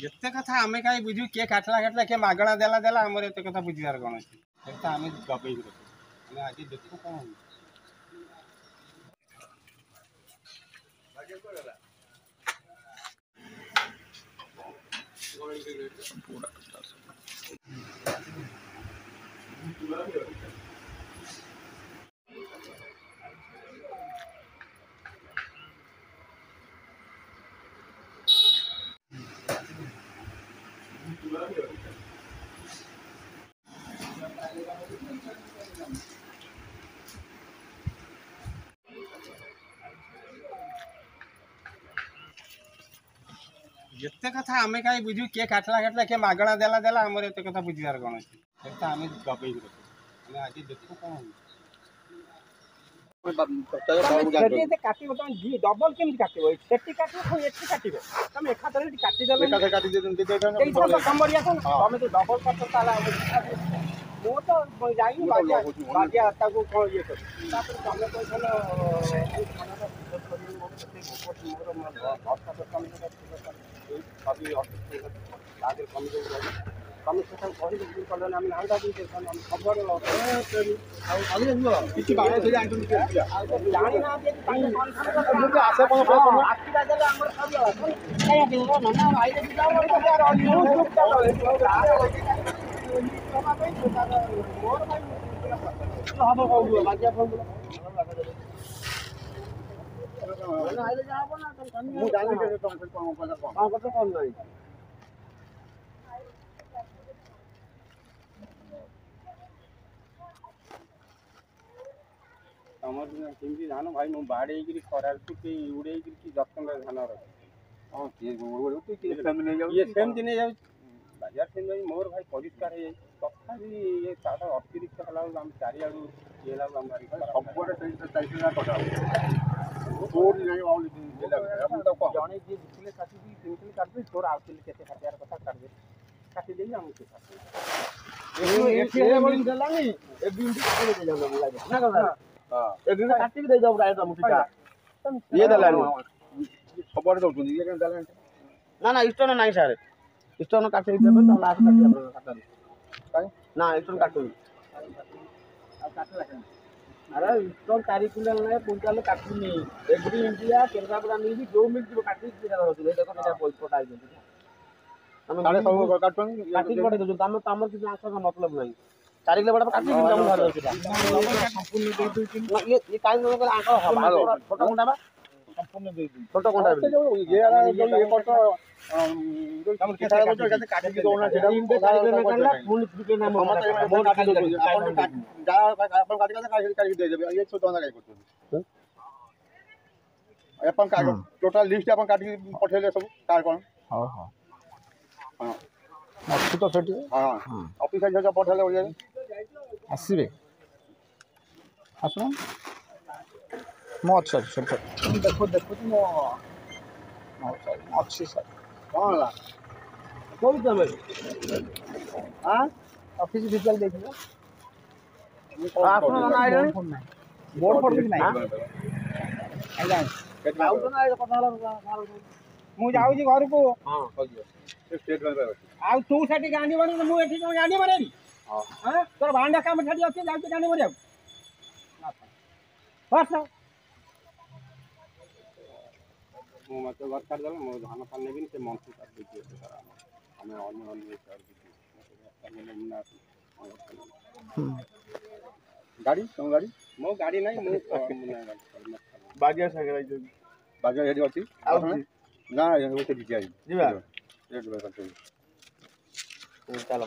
ଯେତେ କଥା ଆମେ କାହିଁ ବୁଝିବୁ କିଏ କାଟିଲା କିଏ ମାଗଣା ଦେଲା ଆମର ଏତେ କଥା ବୁଝିବାର କ'ଣ ଅଛି ସେଟା ଆମେ ଦବେଇକି ରଖୁ ଆମେ ଆଜି ଦେଖୁ କ'ଣ ଯେତେ କଥା ଆମେ କାହିଁ ବୁଝିବୁ କିଏ କାଟିଲା କିଏ ମାଗଣା ଦେଲା ଆମର ଏତେ କଥା ବୁଝିବାର କ'ଣ ଅଛି ସେଟା ଆମେ ଦବେଇକି ରଖୁ ଆମେ ଆଜି ଦେଖୁ କ'ଣ କାଟିବ ତମେ ଡବଲ କେମିତି କାଟିବ ସେଠି କାଟିବ ପୁଣି ଏଠି କାଟିବ ତମେ ଏକାଥରେ କାଟିଦେଲେ ତମେ ତ ଡବଲ କାଟ ତାହେଲେ ମୁଁ ତ ଯାଇନି ବାଜିଆ ତାକୁ କ'ଣ ଇଏ କର ତାପରେ ତମେ କହିଥିଲ ତମେ ସେଠାକୁ କହିଲେ କଲେନି ଆମେ ନାଁଟା କିଛି ତମର କେମିତି ଧାନ ଭାଇ ମୁଁ ବାଡ଼େଇକିରି ଖରାରେ କି ଉଡ଼େଇକିରି କି ଯତ୍ନ ଧାନ ରଖେ ହଁ କିଏ ସେମିତି ନେଇଯାଉଛି ବାଜାର ସେମିତି ମୋର ଭାଇ ପରିଷ୍କାର ହେଇଯାଇଛି ତଥାପି ଇଏ ତାର ଅତିରିକ୍ତ ହେଲା ବେଳକୁ ଆମେ ଚାରିଆଡ଼ୁ ଇଏ ହେଲା ବେଳକୁ ଆମ ସବୁଆଡ଼େ ଜଣେ ଯିଏ ବିକିଲେ କାଟିକି କିଣିଥିଲେ କାଟିଦେବି ତୋର ଆଉଥିଲେ କେତେ କାଟିବାର କଥା କାଟିଦେବି କାଟିଦେବି ଆମକୁ କାଟିକି ଦେଇଦବ ଇଏ ଦେଲାନି ସବୁଆଡ଼େ ଦେଉଛନ୍ତି ଇଏ କେମିତି ଦେଲାନି ନା ଇଷ୍ଟନ ନାହିଁ ସାର୍ ଇଷ୍ଟନ କାଟିକି ଦେବେ ନା ଇଷ୍ଟନ କାଟୁନି ଆରେ ଇଷ୍ଟନ 4 କୁଇଣ୍ଟାଲ ନାହିଁ କୁଇଣ୍ଟାଲ କାଟୁନି ଏଗ୍ରି ଇଣ୍ଡିଆ କେନ୍ଦ୍ରାପଡ଼ା ନେଇକି ଯୋଉ ମିଳିଯିବ କାଟିକି ଦେଖ ପଇସା ହେଇଛନ୍ତି ତମେ ସବୁ କାଟିକି ପଠେଇ ଦେଉଛୁ ତମର କିଛି ଆଙ୍କର ମତଲବ ନାହିଁ 4 କିଲୋ ବଡ଼ କାଟିକି ଛୋଟ କୁଣ୍ଡା ବା ଛୋଟ କୁଣ୍ଡା ଟୋଟାଲ ଲିଷ୍ଟ ଆପଣ କାଟିକି ପଠେଇଲେ ସବୁ କାର୍ କ'ଣ ହଁ ଅଛି ତ ସେଠି ହଁ ଅଫିସ ପଠେଇଲେ ଓଡ଼ିଆରେ ଆସିବେ ଆସୁନ ମୁଁ ଅଛି ସେଠି ଦେଖୁଛି ମୁଁ ଅଛି ସାର୍ କ'ଣ ହେଲା କେଉଁଠି ତମେ ଅଫିସ ଡିଟେଲ ଦେଇଥିଲ ବୋର୍ଡ ଫୋର୍ଡ କିଛି ନାହିଁ ମୁଁ ଯାଉଛି ଘରକୁ ଆଉ ତୁ ସେଠି ଗାଣ୍ଡି ବନି ମୁଁ ଏଠି କ'ଣ ଗାଣ୍ଡି ବନେଇବି ତୋର ଭାଣ୍ଡା କାମ ସେଠି ଅଛି ଯାଉଛି ଗାଣ୍ଡି ବନେଇବାକୁ ମୁଁ ମୋତେ ଦରକାର ଦେଲା ମୁଁ ଧାନ ଫାନ ନେବିନି ସେ ମନ୍ତ୍ରୀ କାଟିଦେଇଛି ଆମେ ଅନ୍ୟ ଗାଡ଼ି ତମ ଗାଡ଼ି ମୋ ଗାଡ଼ି ନାହିଁ ମୁଁ ବାଜିଆ ସାଙ୍ଗରେ ବାଜିଆ ସେଠି ଅଛି ଆଉ ନା ସେଠି ଯିବା ଚାଲ